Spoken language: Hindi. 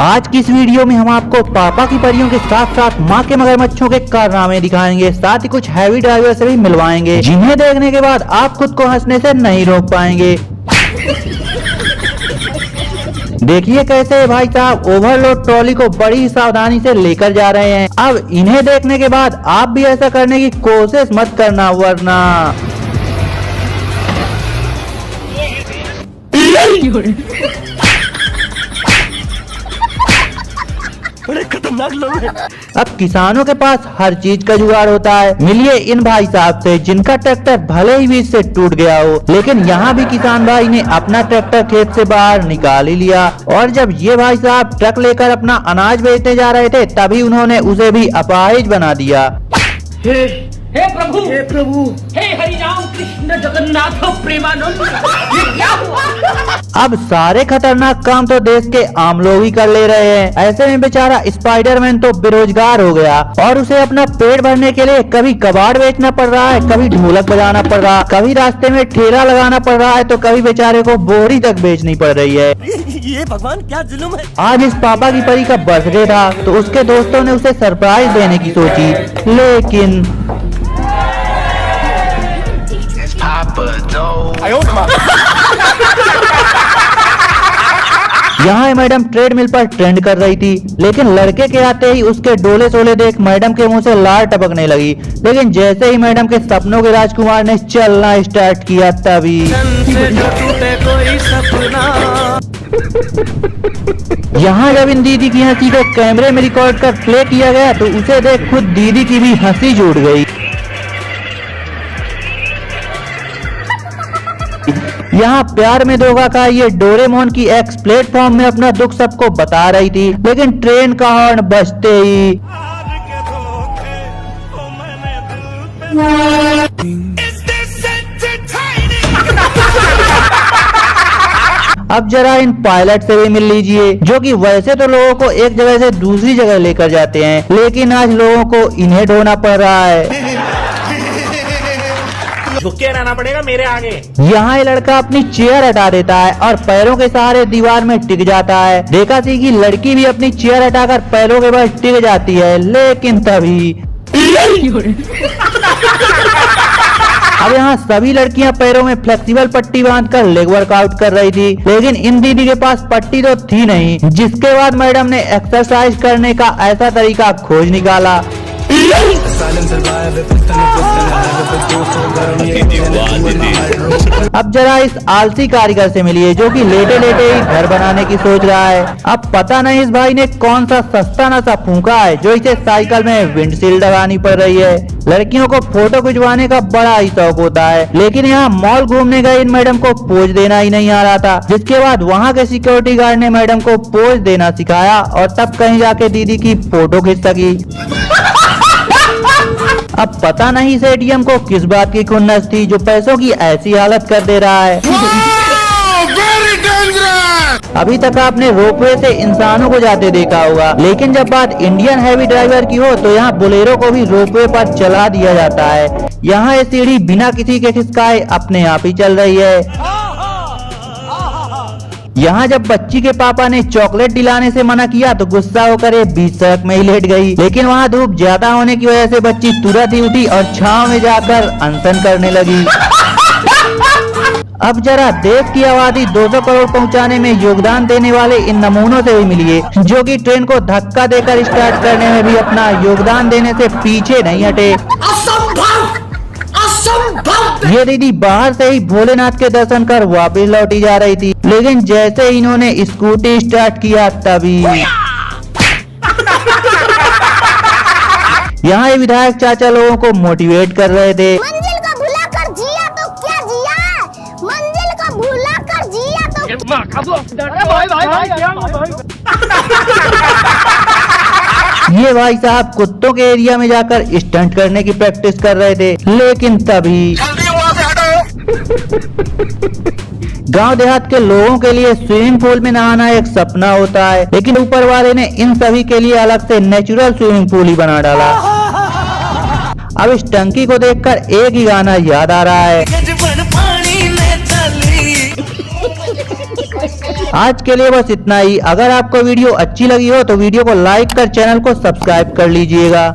आज की इस वीडियो में हम आपको पापा की परियों के साथ साथ माँ के मगरमच्छों के कारनामे दिखाएंगे, साथ ही कुछ हैवी ड्राइवर से भी मिलवाएंगे, जिन्हें देखने के बाद आप खुद को हंसने से नहीं रोक पाएंगे। देखिए कैसे भाई साहब ओवरलोड ट्रॉली को बड़ी सावधानी से लेकर जा रहे हैं। अब इन्हें देखने के बाद आप भी ऐसा करने की कोशिश मत करना, वरना बड़े खतरनाक लोग हैं। अब किसानों के पास हर चीज का जुगाड़ होता है। मिलिए इन भाई साहब से जिनका ट्रैक्टर भले ही बीच से टूट गया हो, लेकिन यहाँ भी किसान भाई ने अपना ट्रैक्टर खेत से बाहर निकाल ही लिया। और जब ये भाई साहब ट्रक लेकर अपना अनाज बेचने जा रहे थे, तभी उन्होंने उसे भी अपाहिज बना दिया। हे प्रभु, हे हरि राम कृष्ण जगन्नाथ प्रेमानंद, ये क्या हुआ? अब सारे खतरनाक काम तो देश के आम लोग ही कर ले रहे हैं। ऐसे में बेचारा स्पाइडरमैन तो बेरोजगार हो गया और उसे अपना पेट भरने के लिए कभी कबाड़ बेचना पड़ रहा है, कभी ढोलक बजाना पड़ रहा है, कभी रास्ते में ठेला लगाना पड़ रहा है, तो कभी बेचारे को बोरी तक बेचनी पड़ रही है। ये भगवान क्या जुल्म है। आज इस पापा की परी का बर्थडे था, तो उसके दोस्तों ने उसे सरप्राइज देने की सोची, लेकिन यहाँ मैडम ट्रेडमिल पर ट्रेंड कर रही थी, लेकिन लड़के के आते ही उसके डोले सोले देख मैडम के मुंह से लार टपकने लगी। लेकिन जैसे ही मैडम के सपनों के राजकुमार ने चलना स्टार्ट किया, तभी यहाँ जब इन दीदी की हंसी को कैमरे में रिकॉर्ड कर प्ले किया गया, तो उसे देख खुद दीदी की भी हंसी जुड़ गई। यहाँ प्यार में धोखा का ये डोरेमोन की एक्स प्लेटफॉर्म में अपना दुख सबको बता रही थी, लेकिन ट्रेन का हॉर्न बजते ही अब जरा इन पायलट से भी मिल लीजिए, जो कि वैसे तो लोगों को एक जगह से दूसरी जगह लेकर जाते हैं, लेकिन आज लोगों को इन्हें ढोना पड़ रहा है। झुक के रहना पड़ेगा मेरे आगे। यहाँ ये लड़का अपनी चेयर हटा देता है और पैरों के सहारे दीवार में टिक जाता है। देखा सी कि लड़की भी अपनी चेयर हटाकर पैरों के बल टिक जाती है, लेकिन तभी अब यहाँ सभी लड़कियाँ पैरों में फ्लेक्सिबल पट्टी बांधकर लेग वर्कआउट कर रही थी, लेकिन इन दीदी के पास पट्टी तो थी नहीं। जिसके बाद मैडम ने एक्सरसाइज करने का ऐसा तरीका खोज निकाला। अब जरा इस आलसी कारीगर से मिलिए, जो कि लेटे लेटे ही घर बनाने की सोच रहा है। अब पता नहीं इस भाई ने कौन सा सस्ता नशा फूंका है, जो इसे साइकिल में विंडशील्ड लगानी पड़ रही है। लड़कियों को फोटो खिंचवाने का बड़ा ही शौक होता है, लेकिन यहाँ मॉल घूमने गए इन मैडम को पोज देना ही नहीं आ रहा था। जिसके बाद वहाँ के सिक्योरिटी गार्ड ने मैडम को पोज देना सिखाया और तब कहीं जाके दीदी की फोटो खींच सकी। अब पता नहीं इस एटीएम को किस बात की खुन्नस थी, जो पैसों की ऐसी हालत कर दे रहा है। अभी तक आपने रोपवे से इंसानों को जाते देखा होगा, लेकिन जब बात इंडियन हैवी ड्राइवर की हो, तो यहाँ बोलेरो को भी रोपवे पर चला दिया जाता है। यहाँ ये सीढ़ी बिना किसी के खिसकाए अपने आप ही चल रही है। यहाँ जब बच्ची के पापा ने चॉकलेट दिलाने से मना किया, तो गुस्सा होकर ये बीच सड़क में ही लेट गई। लेकिन वहाँ धूप ज्यादा होने की वजह से बच्ची तुरंत ही उठी और छांव में जाकर अनशन करने लगी। अब जरा देश की आबादी 200 करोड़ पहुँचाने में योगदान देने वाले इन नमूनों से भी मिलिए, जो कि ट्रेन को धक्का देकर स्टार्ट करने में भी अपना योगदान देने से पीछे नहीं हटे। ये दीदी बाहर से ही भोलेनाथ के दर्शन कर वापस लौटी जा रही थी, लेकिन जैसे इन्होंने स्कूटी स्टार्ट किया, तभी यहाँ ये विधायक चाचा लोगों को मोटिवेट कर रहे थे। मंजिल को भुला कर जिया तो क्या जिया, मंजिल को भुला कर जिया तो ये भाई साहब कुत्तों के एरिया में जाकर स्टंट करने की प्रैक्टिस कर रहे थे, लेकिन तभी गांव देहात के लोगों के लिए स्विमिंग पूल में नहाना एक सपना होता है, लेकिन ऊपर वाले ने इन सभी के लिए अलग से नेचुरल स्विमिंग पूल ही बना डाला। अब इस टंकी को देखकर एक ही गाना याद आ रहा है। आज के लिए बस इतना ही। अगर आपको वीडियो अच्छी लगी हो तो वीडियो को लाइक कर चैनल को सब्सक्राइब कर लीजिएगा।